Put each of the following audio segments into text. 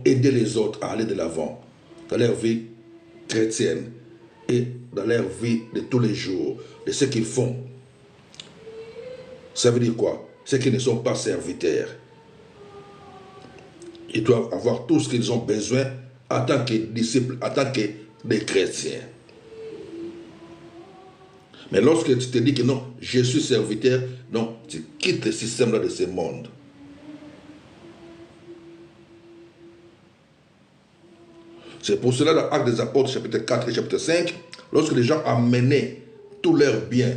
aider les autres à aller de l'avant dans leur vie chrétienne et dans leur vie de tous les jours, de ce qu'ils font. Ça veut dire quoi? Ceux qui ne sont pas serviteurs. Ils doivent avoir tout ce qu'ils ont besoin en tant que disciples, en tant que des chrétiens. Mais lorsque tu te dis que non, je suis serviteur, non, tu quittes le système-là de ce monde. C'est pour cela, dans Actes des Apôtres, chapitre 4 et chapitre 5, lorsque les gens amenaient tous leurs biens,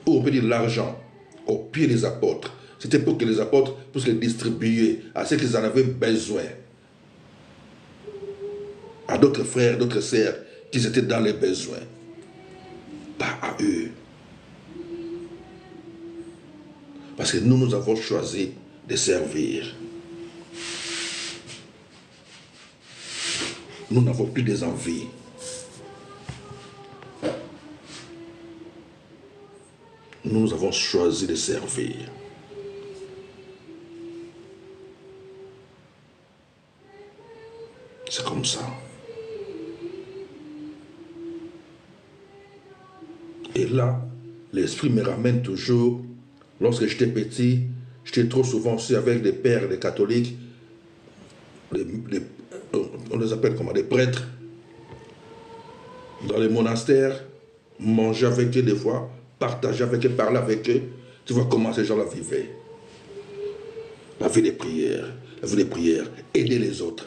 ou on peut dire l'argent, aux pieds des apôtres, c'était pour que les apôtres puissent les distribuer à ceux qui en avaient besoin. À d'autres frères, d'autres sœurs qui étaient dans les besoins. Pas à eux. Parce que nous avons choisi de servir. Nous n'avons plus des envies. Nous avons choisi de servir. C'est comme ça. Et là, l'esprit me ramène toujours, lorsque j'étais petit, j'étais trop souvent aussi avec des pères, des catholiques, on les appelle comment, des prêtres, dans les monastères, manger avec eux des fois, partager avec eux, parler avec eux. Tu vois comment ces gens-là vivaient. La vie des prières, aider les autres.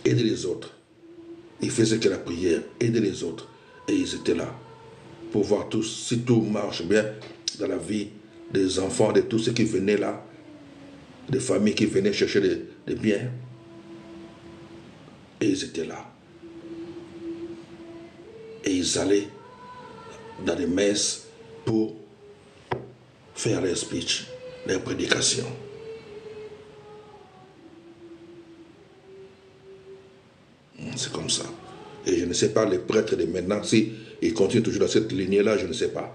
Aider les autres. Ils faisaient que la prière, aider les autres. Et ils étaient là pour voir tout, si tout marche bien dans la vie des enfants, de tous ceux qui venaient là, des familles qui venaient chercher des biens. Et ils étaient là. Et ils allaient dans des messes pour faire leur speech, leur prédication. C'est comme ça. Et je ne sais pas les prêtres de maintenant, si ils continuent toujours dans cette lignée-là, je ne sais pas.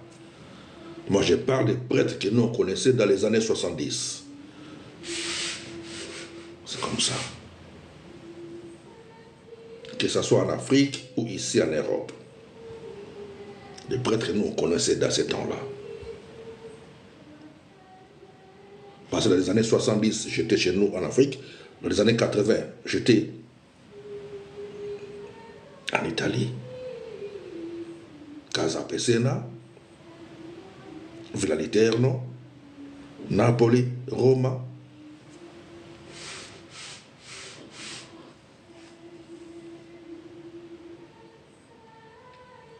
Moi, je parle des prêtres que nous on connaissait dans les années 70. C'est comme ça. Que ce soit en Afrique ou ici en Europe. Les prêtres que nous on connaissait dans ces temps-là. Parce que dans les années 70, j'étais chez nous en Afrique. Dans les années 80, j'étais en Italie, Casa Pesena, Villa Literno, Napoli, Roma.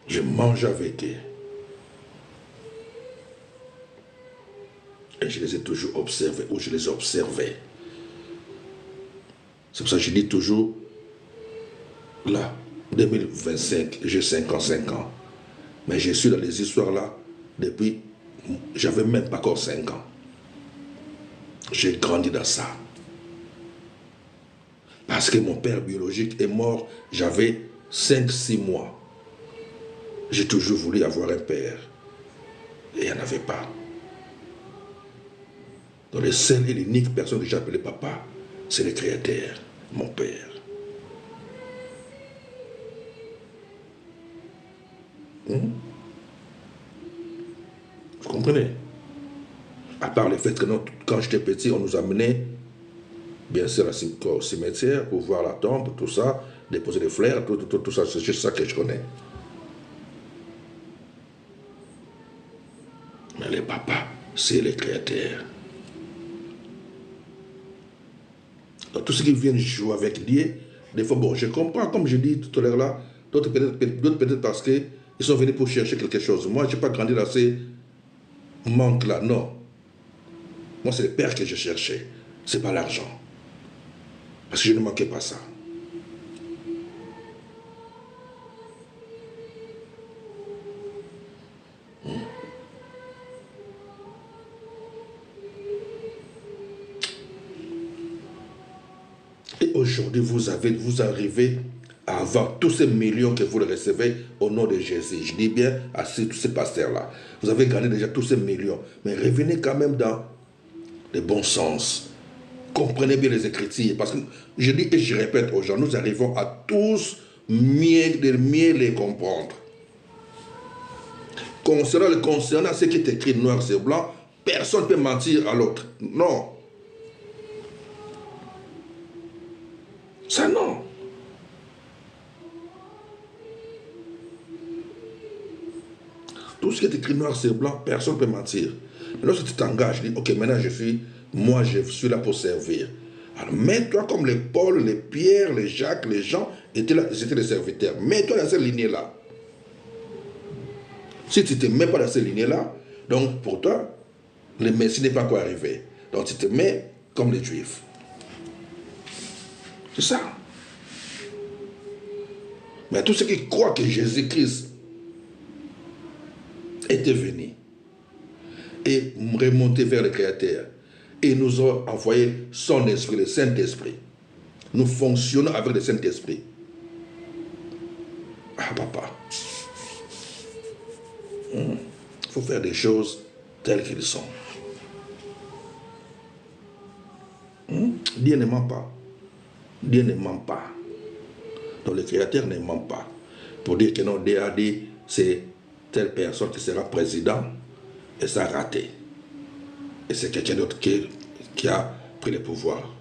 Je mange avec eux. Et je les ai toujours observés, ou je les observais. C'est pour ça que je dis toujours, là, 2025, j'ai 55 ans. Mais je suis dans les histoires là depuis, j'avais même pas encore 5 ans. J'ai grandi dans ça. Parce que mon père biologique est mort, j'avais 5-6 mois. J'ai toujours voulu avoir un père. Et il n'y en avait pas. Donc les seules et l'unique personne que j'ai appelée papa, c'est le Créateur, mon père. Vous comprenez? À part le fait que quand j'étais petit, on nous amenait, bien sûr, au cimetière pour voir la tombe, tout ça, déposer des fleurs, tout ça, c'est juste ça que je connais. Mais les papas, c'est les créateurs. Donc, tous ceux qui viennent jouer avec Dieu, des fois, bon, je comprends, comme je dis tout à l'heure là, d'autres peut-être parce qu'ils sont venus pour chercher quelque chose. Moi, je n'ai pas grandi dans ces manques-là, non. Moi, c'est le père que je cherchais, ce n'est pas l'argent. Parce que je ne manquais pas ça. Et aujourd'hui, vous arrivez à avoir tous ces millions que vous recevez au nom de Jésus. Je dis bien à tous ces pasteurs-là. Vous avez gagné déjà tous ces millions. Mais revenez quand même dans le bon sens. Comprenez bien les Écritures. Parce que je dis et je répète aux gens, nous arrivons à tous mieux les comprendre. Concernant ce qui est écrit noir sur blanc, personne ne peut mentir à l'autre. Non. Ça, non. Tout ce qui est écrit noir sur blanc, personne ne peut mentir. Mais lorsque tu t'engages, tu dis, ok, maintenant je suis là pour servir. Alors mets-toi comme les Paul, les Pierre, les Jacques, les Jean, étaient les serviteurs. Mets-toi dans cette lignée-là. Si tu ne te mets pas dans cette lignée-là, donc pour toi, le Messie n'est pas encore arrivé. Donc tu te mets comme les Juifs. C'est ça. Mais tous ceux qui croient que Jésus-Christ était venu et remonté vers le Créateur et nous a envoyé son esprit, le Saint-Esprit. Nous fonctionnons avec le Saint-Esprit. Ah, papa. Il faut faire des choses telles qu'elles sont. Dieu ne ment pas. Dieu ne ment pas. Donc le Créateur ne ment pas. Pour dire que non, Dieu a dit, c'est telle personne qui sera président et ça a raté. Et c'est quelqu'un d'autre qui a pris le pouvoir.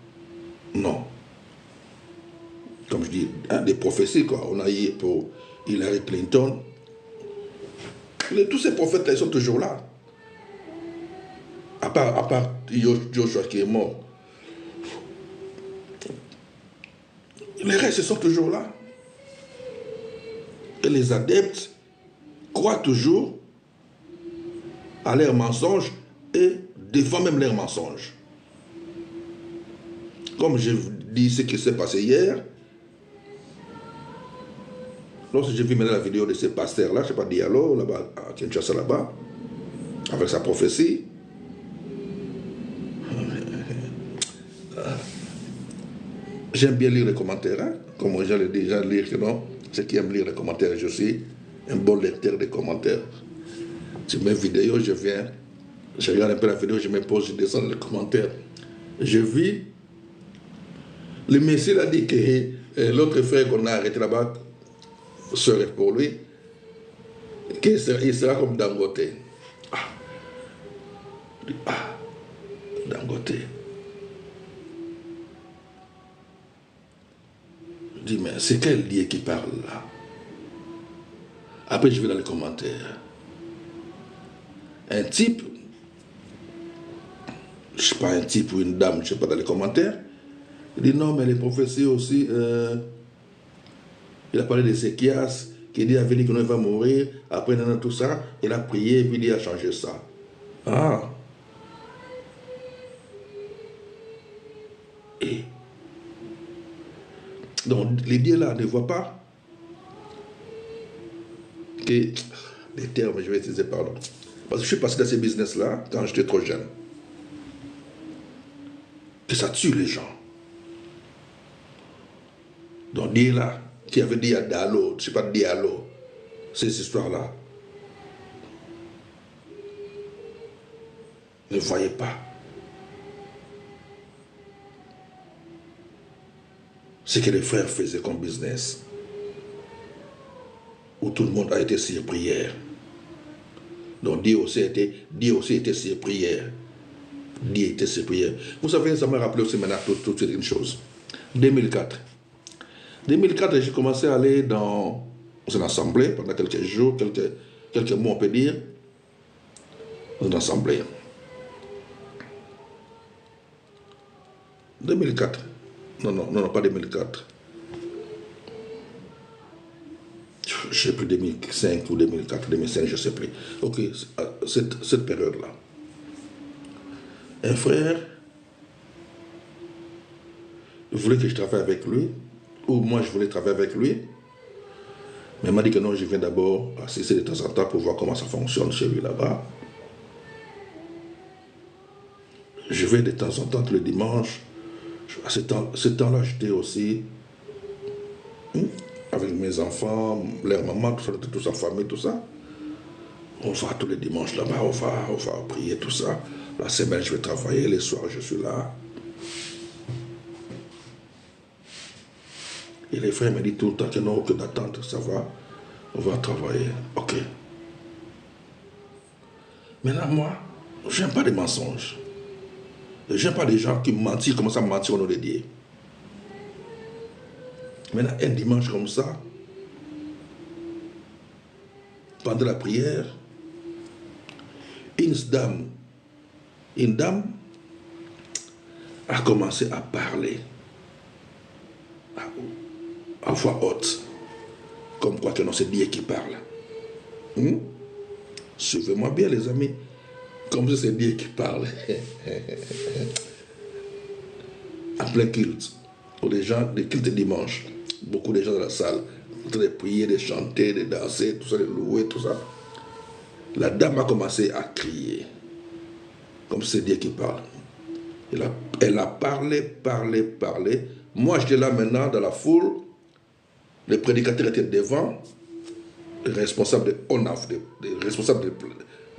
Non. Comme je dis, des prophéties, quoi. On a eu pour Hillary Clinton. Tous ces prophètes-là, ils sont toujours là. À part Joshua qui est mort. Les restes sont toujours là. Et les adeptes croient toujours à leurs mensonges et défendent même leurs mensonges. Comme je dis ce qui s'est passé hier, lorsque j'ai vu maintenant la vidéo de ce pasteur-là, je ne sais pas, Diallo, là-bas, à Kinshasa, là-bas, avec sa prophétie, j'aime bien lire les commentaires, hein? Comme les gens le disent, j'aime lire que non, ceux qui aiment lire les commentaires, je suis un bon lecteur des commentaires. Sur mes vidéos, je regarde un peu la vidéo, je me pose, je descends dans les commentaires. Je vis, le Messie a dit que l'autre frère qu'on a arrêté là-bas serait pour lui, qu'il sera comme Dangote. Dangote. Je dis, mais c'est quel Dieu qui parle là? Après, je vais dans les commentaires. Un type, je ne sais pas, un type ou une dame, je ne sais pas, dans les commentaires, il dit non, mais les prophéties aussi, il a parlé de Séchias, qui dit à venir qu'il va mourir, après tout ça, il a prié, puis il a changé ça. Ah. Et donc, les dieux là ne voient pas que les termes, je vais utiliser, pardon. Parce que je suis passé dans ces business-là quand j'étais trop jeune. Que ça tue les gens. Donc, Dieu là, qui avait dit à Diallo, je ne sais pas, Diallo, ces histoires-là, ne voyez pas ce que les frères faisaient comme business, où tout le monde a été sur prière. Donc Dieu aussi était sur prière. Dieu était sur prière. Vous savez, ça m'a rappelé aussi maintenant tout de suite une chose. 2004, j'ai commencé à aller dans une assemblée pendant quelques jours, quelques mois on peut dire, dans une assemblée. 2004. Non, pas 2004. Je ne sais plus, 2005 ou 2004, 2005, je ne sais plus. Ok, cette période-là. Un frère voulait que je travaille avec lui, ou moi je voulais travailler avec lui, mais il m'a dit que non, je viens d'abord assister de temps en temps pour voir comment ça fonctionne chez lui là-bas. Je vais de temps en temps, tous les dimanches. À ce temps-là, j'étais aussi avec mes enfants, leur maman, toute sa famille, tout ça. On va tous les dimanches là-bas, on va prier, tout ça. La semaine, je vais travailler, les soirs, je suis là. Et les frères me disent tout le temps que non, que d'attente, ça va, on va travailler. Ok. Maintenant, moi, je n'aime pas les mensonges. Je n'aime pas les gens qui mentent, commencent à mentir au nom de Dieu. Maintenant, un dimanche comme ça, pendant la prière, une dame a commencé à parler à voix haute, comme quoi que non, c'est Dieu qui parle. Suivez-moi bien, les amis, comme si c'est Dieu qui parle. En plein culte, pour les gens, les cultes dimanche, beaucoup de gens dans la salle, en train de prier, de chanter, de danser, tout ça, de louer, tout ça. La dame a commencé à crier, comme si c'est Dieu qui parle. Elle a parlé. Moi, j'étais là maintenant dans la foule. Le prédicateur était devant. Le responsable de ONAF, le responsable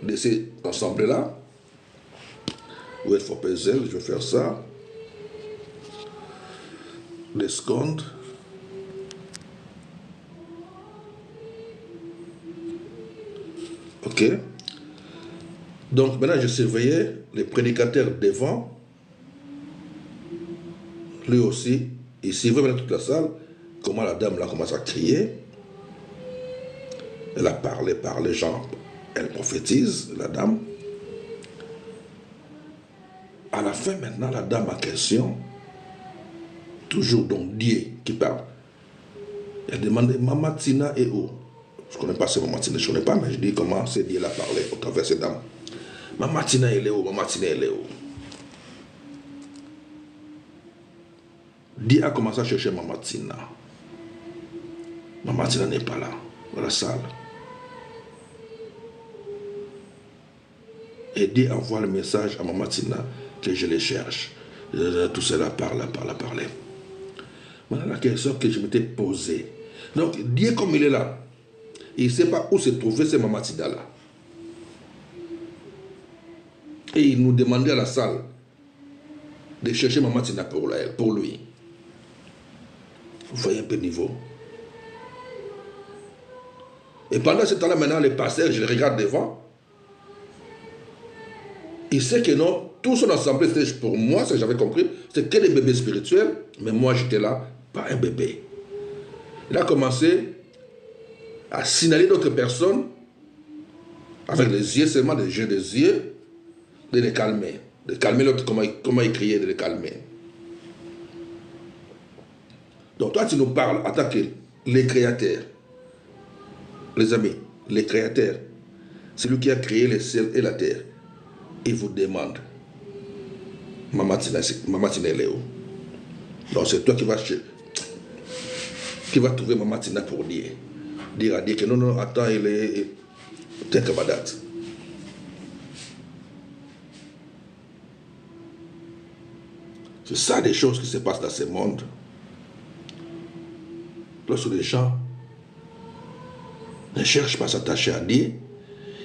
de ces assemblées-là. Wait for Pezel, je vais faire ça. 2 secondes. Ok. Donc maintenant, je surveillais les prédicateurs devant. Lui aussi, il suivait maintenant toute la salle. Comment la dame là commence à crier. Elle a parlé, genre, elle prophétise, la dame. À la fin maintenant, la dame en question, toujours donc Dieu qui parle. Elle demande, Maman Tina est où? Je ne connais pas ce Maman Tina, je ne connais pas, mais je dis comment c'est Dieu l'a parlé au travers de cette dame. Maman Tina, elle est où? Maman Tina, elle est où? Dieu a commencé à chercher Maman Tina. Maman Tina n'est pas là, dans la salle. Et Dieu envoie le message à Maman Tina que je les cherche. Tout cela parle. Maintenant, la question que je m'étais posée. Donc, Dieu, comme il est là, il ne sait pas où se trouvait ce Maman Tina là. Et il nous demandait à la salle de chercher Maman Tina pour lui. Vous voyez un peu le niveau. Et pendant ce temps-là, maintenant, les pasteurs, je les regarde devant. Il sait que non, tout son assemblée, c'était pour moi, ça j'avais compris, c'est que des bébés spirituels, mais moi j'étais là, pas un bébé. Il a commencé à signaler d'autres personnes, avec les yeux seulement, des yeux, de les calmer. De calmer l'autre, comment il criait, de les calmer. Donc toi tu nous parles en tant que les créateurs. Les amis, les créateurs, c'est lui qui a créé les ciels et la terre. Il vous demande, Maman Tina est où? Donc c'est toi qui vas trouver Maman Tina pour dire à Dieu que non, attends, il est peut-être ma date. C'est ça des choses qui se passent dans ce monde. Lorsque les gens ne cherchent pas à s'attacher à Dieu,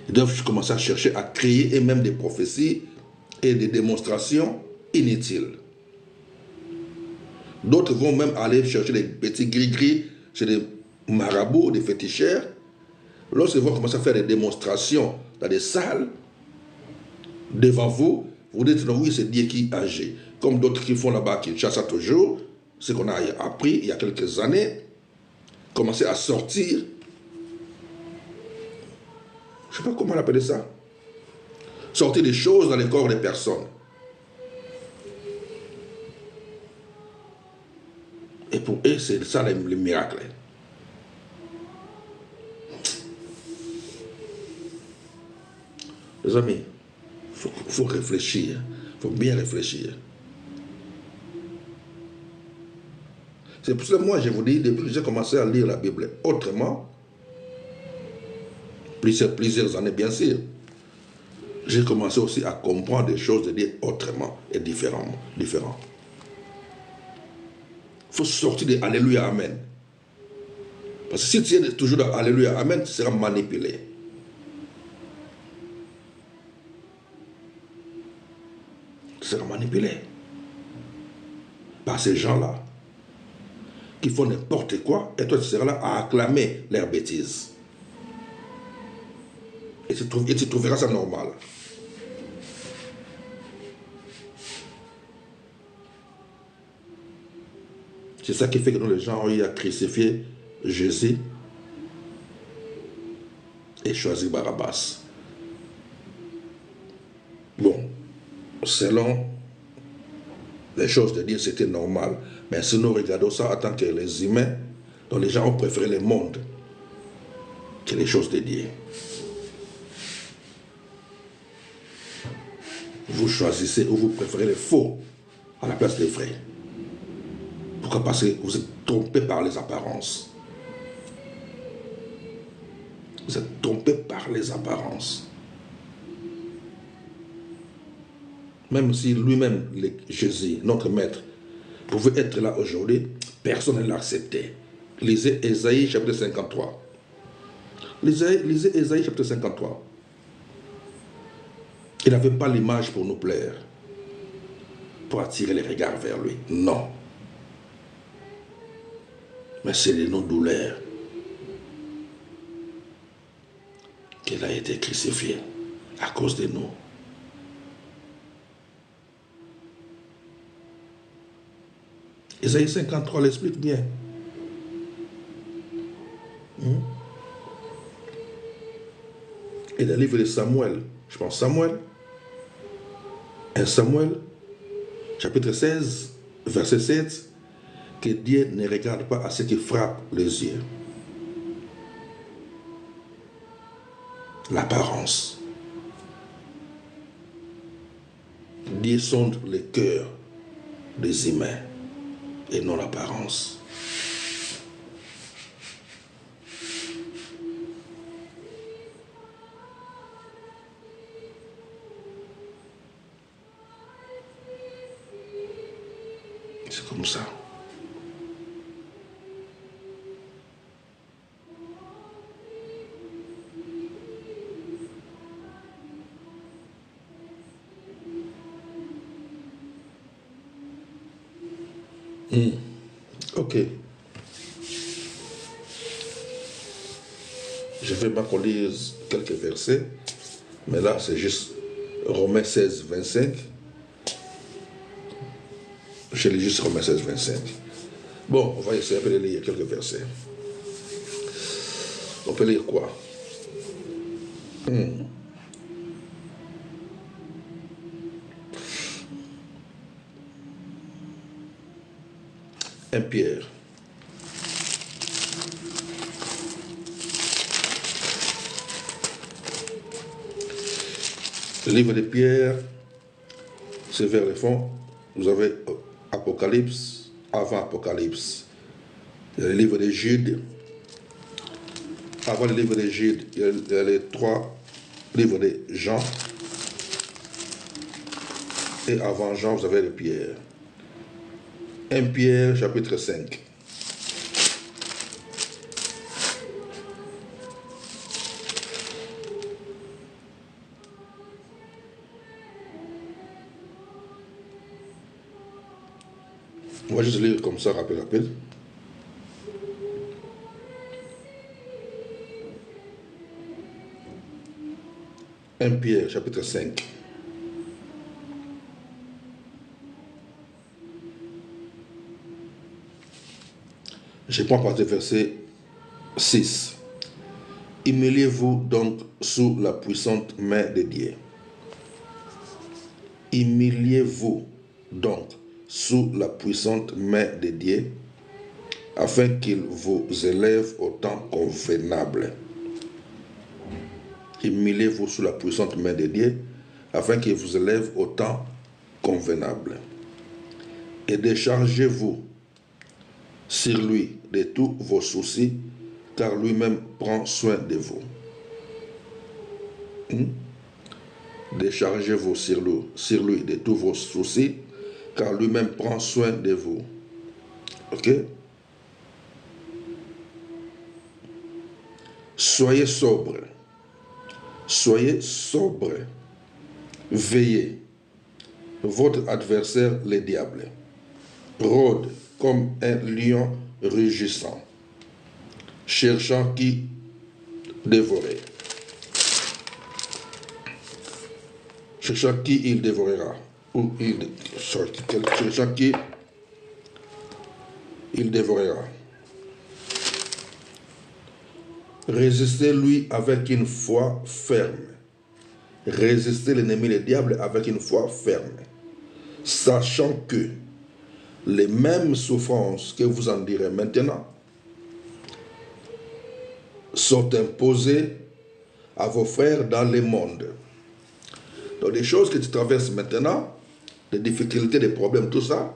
ils doivent commencer à chercher à créer eux-mêmes des prophéties et des démonstrations inutiles. D'autres vont même aller chercher des petits gris-gris chez des marabouts, des féticheurs. Lorsqu'ils vont commencer à faire des démonstrations dans des salles, devant vous, vous dites non, oui, c'est Dieu qui agit. Comme d'autres qui font là-bas, qui chassent toujours, ce qu'on a appris il y a quelques années, commencer à sortir. Je ne sais pas comment on appelle ça. Sortir des choses dans les corps des personnes. Et pour eux, c'est ça le miracle. Les amis, il faut réfléchir. Il faut bien réfléchir. C'est pour ça que moi, je vous dis, depuis que j'ai commencé à lire la Bible autrement, plusieurs années bien sûr, j'ai commencé aussi à comprendre des choses de Dieu autrement et différemment. Il faut sortir de Alléluia, Amen. Parce que si tu es toujours dans Alléluia, Amen, tu seras manipulé. Tu seras manipulé par ces gens-là qui font n'importe quoi, et toi tu seras là à acclamer leurs bêtises. Et tu trouveras ça normal. C'est ça qui fait que nous, les gens ont eu à crucifier Jésus et choisir Barabbas. Bon, selon les choses de Dieu, c'était normal. Mais si nous regardons ça en tant que les humains, donc les gens ont préféré le monde que les choses de Dieu. Vous choisissez ou vous préférez les faux à la place des vrais. Pourquoi? Parce que vous êtes trompé par les apparences. Vous êtes trompé par les apparences. Même si lui-même, Jésus, notre maître, pouvait être là aujourd'hui, personne ne l'acceptait. Lisez Ésaïe chapitre 53. Lisez Ésaïe chapitre 53. Il n'avait pas l'image pour nous plaire, pour attirer les regards vers lui. Non. Mais c'est de nos douleurs qu'il a été crucifié à cause de nous. Ésaïe 53 l'explique bien. Et le livre de Samuel, je pense Samuel, 1 Samuel, chapitre 16, verset 7, que Dieu ne regarde pas à ce qui frappe les yeux. L'apparence. Dieu sonde le cœur des humains et non l'apparence. C'est comme ça. Ok. Je vais pas qu'on lise quelques versets, mais là c'est juste Romains 16, 25. Je lis juste Romains 16, 25. Bon, on va essayer de lire quelques versets. On peut lire quoi? 1 Pierre. Le livre de Pierre, c'est vers le fond. Vous avez Apocalypse, avant Apocalypse. Il y a le livre de Jude. Avant le livre de Jude, il y a les 3 livres de Jean. Et avant Jean, vous avez le Pierre. 1 Pierre, chapitre 5. On va juste lire comme ça, rapide. Un Pierre, chapitre 5. Je prends par le verset 6. Humiliez-vous donc sous la puissante main de Dieu. Humiliez-vous donc sous la puissante main de Dieu, afin qu'il vous élève au temps convenable. Humiliez-vous sous la puissante main de Dieu, afin qu'il vous élève au temps convenable. Et déchargez-vous sur lui de tous vos soucis, car lui-même prend soin de vous. Déchargez-vous sur lui de tous vos soucis, car lui-même prend soin de vous. Ok? Soyez sobre. Soyez sobre. Veillez. Votre adversaire, le diable, rôde comme un lion rugissant, cherchant qui dévorer. Cherchant qui il dévorera. Ou cherchant qui il dévorera. Résistez-lui avec une foi ferme. Résistez l'ennemi, le diable, avec une foi ferme. Sachant que les mêmes souffrances que vous en direz maintenant sont imposées à vos frères dans le monde. Donc les choses que tu traverses maintenant, les difficultés, les problèmes, tout ça,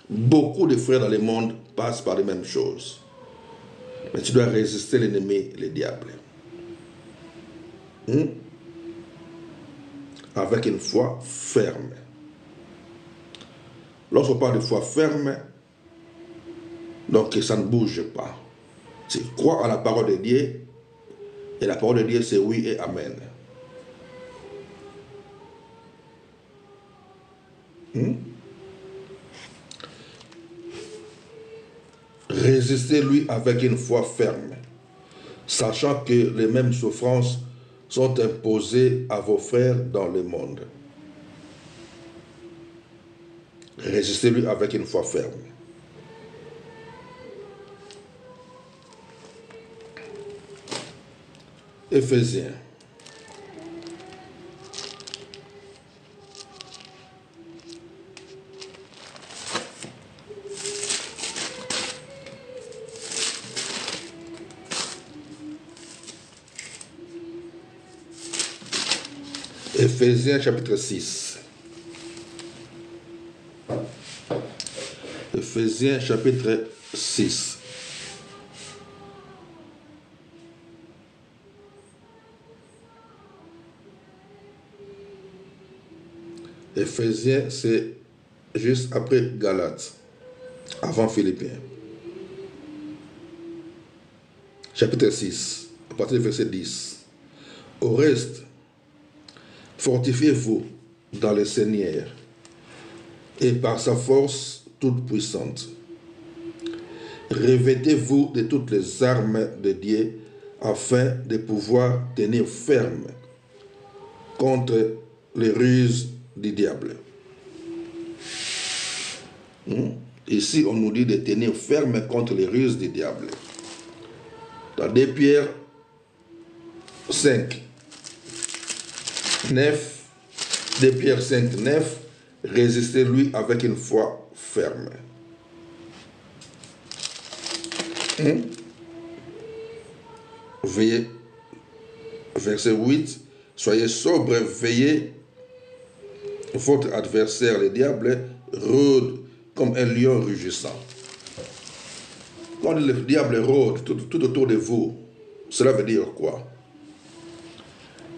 beaucoup de frères dans le monde passent par les mêmes choses. Mais tu dois résister l'ennemi, le diable. Avec une foi ferme. Lorsqu'on parle de foi ferme, donc ça ne bouge pas. Tu crois à la parole de Dieu, et la parole de Dieu c'est oui et amen. Résistez-lui avec une foi ferme, sachant que les mêmes souffrances sont imposées à vos frères dans le monde. Résistez-lui avec une foi ferme. Éphésiens. Éphésiens chapitre 6. Éphésiens chapitre 6. Éphésiens, c'est juste après Galates, avant Philippiens. Chapitre 6, à partir du verset 10. Au reste, fortifiez-vous dans le Seigneur et par sa force toute puissante. Revêtez-vous de toutes les armes de Dieu afin de pouvoir tenir ferme contre les ruses du diable. Ici, on nous dit de tenir ferme contre les ruses du diable. Dans 2 Pierre 5, 9, 2 Pierre 5, 9, résistez-lui avec une foi ferme. Veillez, verset 8, soyez sobres, veillez. Votre adversaire, le diable, rôde comme un lion rugissant. Quand le diable rôde tout autour de vous, cela veut dire quoi?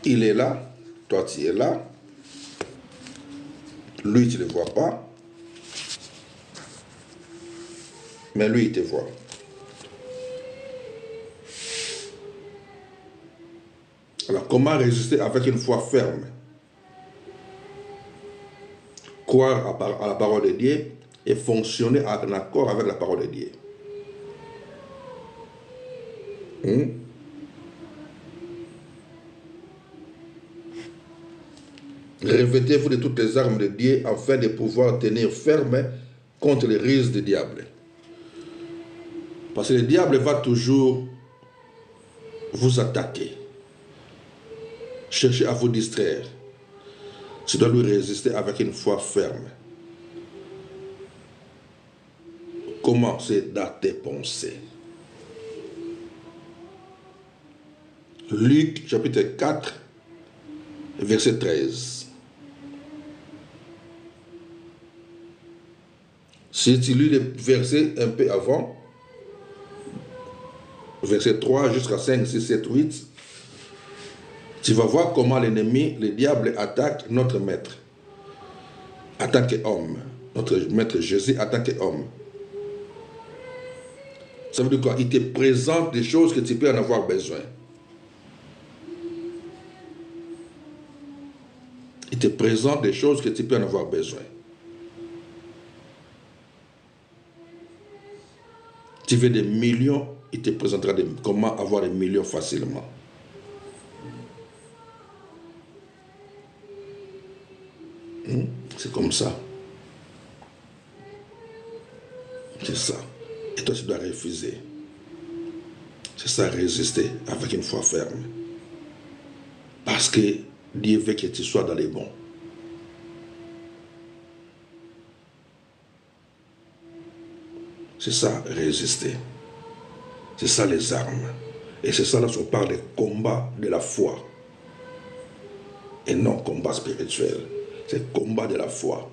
Il est là, toi tu es là, lui tu ne le vois pas, mais lui il te voit. Alors comment résister avec une foi ferme? Croire à la parole de Dieu et fonctionner en accord avec la parole de Dieu. Revêtez-vous de toutes les armes de Dieu afin de pouvoir tenir ferme contre les ruses du diable. Parce que le diable va toujours vous attaquer, chercher à vous distraire. Tu dois lui résister avec une foi ferme. Comment? C'est dans tes pensées. Luc chapitre 4, verset 13. Si tu lis le verset un peu avant, verset 3 jusqu'à 5, 6, 7, 8, tu vas voir comment l'ennemi, le diable, attaque notre maître en tant qu'homme. Notre maître Jésus en tant qu'homme. Ça veut dire quoi? Il te présente des choses que tu peux en avoir besoin. Il te présente des choses que tu peux en avoir besoin. Tu veux des millions, il te présentera comment avoir des millions facilement. C'est comme ça. C'est ça. Et toi, tu dois refuser. C'est ça, résister avec une foi ferme. Parce que Dieu veut que tu sois dans les bons. C'est ça, résister. C'est ça, les armes. Et c'est ça, là, on parle des combats de la foi. Et non combat spirituel. C'est combat de la foi.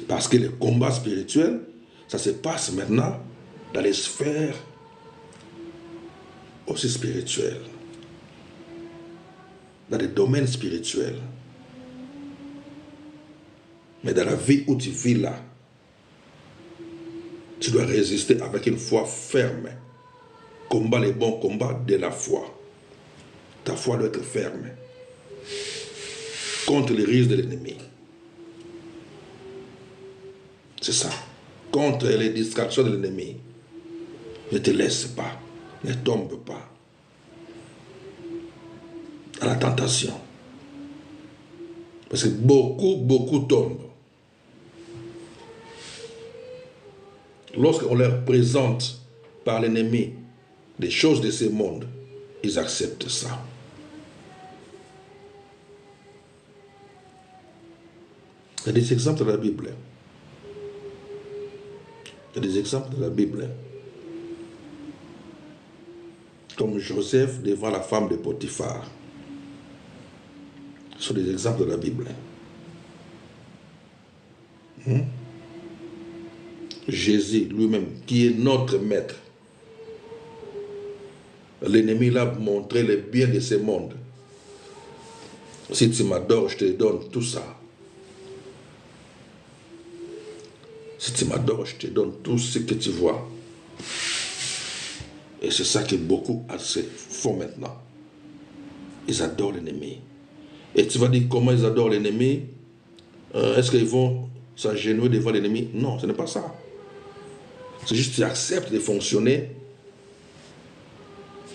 Parce que le combat spirituel, ça se passe maintenant dans les sphères aussi spirituelles. Dans les domaines spirituels. Mais dans la vie où tu vis là, tu dois résister avec une foi ferme. Combat les bons combats de la foi. Ta foi doit être ferme. Contre les risques de l'ennemi. C'est ça. Contre les distractions de l'ennemi. Ne te laisse pas. Ne tombe pas. À la tentation. Parce que beaucoup tombent. Lorsqu'on leur présente par l'ennemi des choses de ce monde, ils acceptent ça. Il y a des exemples de la Bible. Il y a des exemples de la Bible. Comme Joseph devant la femme de Potiphar. Ce sont des exemples de la Bible. Jésus lui-même, qui est notre maître. L'ennemi l'a montré le bien de ce monde. Si tu m'adores, je te donne tout ça. Si tu m'adores, je te donne tout ce que tu vois. Et c'est ça que beaucoup font maintenant. Ils adorent l'ennemi. Et tu vas dire comment ils adorent l'ennemi? Est-ce qu'ils vont s'agenouiller devant l'ennemi? Non, ce n'est pas ça. C'est juste que tu acceptes de fonctionner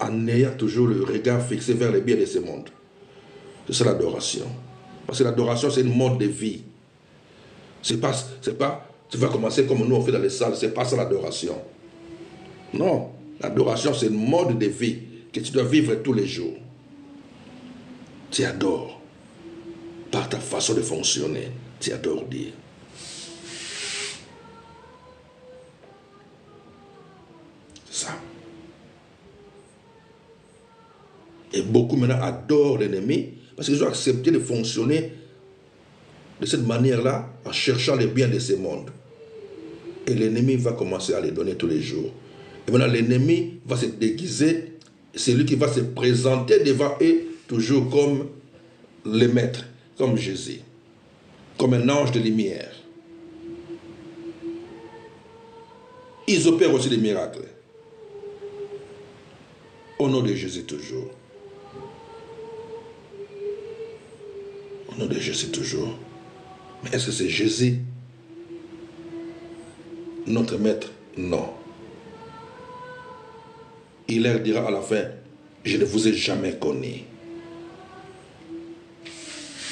en ayant toujours le regard fixé vers les biens de ce monde. C'est ça l'adoration. Parce que l'adoration, c'est une mode de vie. C'est pas, tu vas commencer comme nous on fait dans les salles, c'est pas ça l'adoration. Non, l'adoration, c'est une mode de vie que tu dois vivre tous les jours. Tu adores. Par ta façon de fonctionner, tu adores Dieu. C'est ça. Et beaucoup maintenant adorent l'ennemi parce qu'ils ont accepté de fonctionner de cette manière-là en cherchant les biens de ce monde. Et l'ennemi va commencer à les donner tous les jours. Et maintenant l'ennemi va se déguiser, c'est lui qui va se présenter devant eux toujours comme le maître, comme Jésus, comme un ange de lumière. Ils opèrent aussi des miracles. Au nom de Jésus toujours. Au nom de Jésus toujours. Mais est-ce que c'est Jésus, notre maître? Non. Il leur dira à la fin, je ne vous ai jamais connu.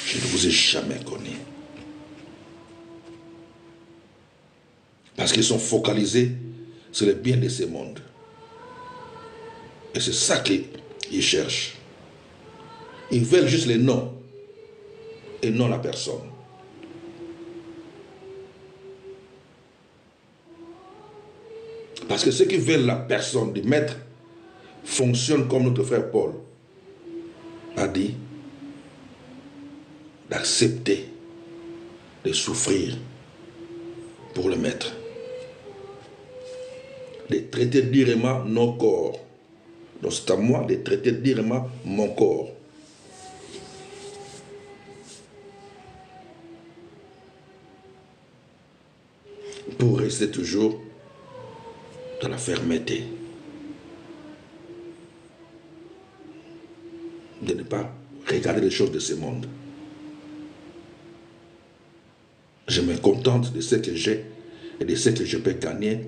Je ne vous ai jamais connu. Parce qu'ils sont focalisés sur le bien de ce monde. Et c'est ça qu'ils cherchent. Ils veulent juste les noms et non la personne. Parce que ceux qui veulent la personne du maître fonctionnent comme notre frère Paul a dit, d'accepter de souffrir pour le maître. De traiter durement nos corps. Donc c'est à moi de traiter durement mon corps. Pour rester toujours dans la fermeté. De ne pas regarder les choses de ce monde. Je me contente de ce que j'ai et de ce que je peux gagner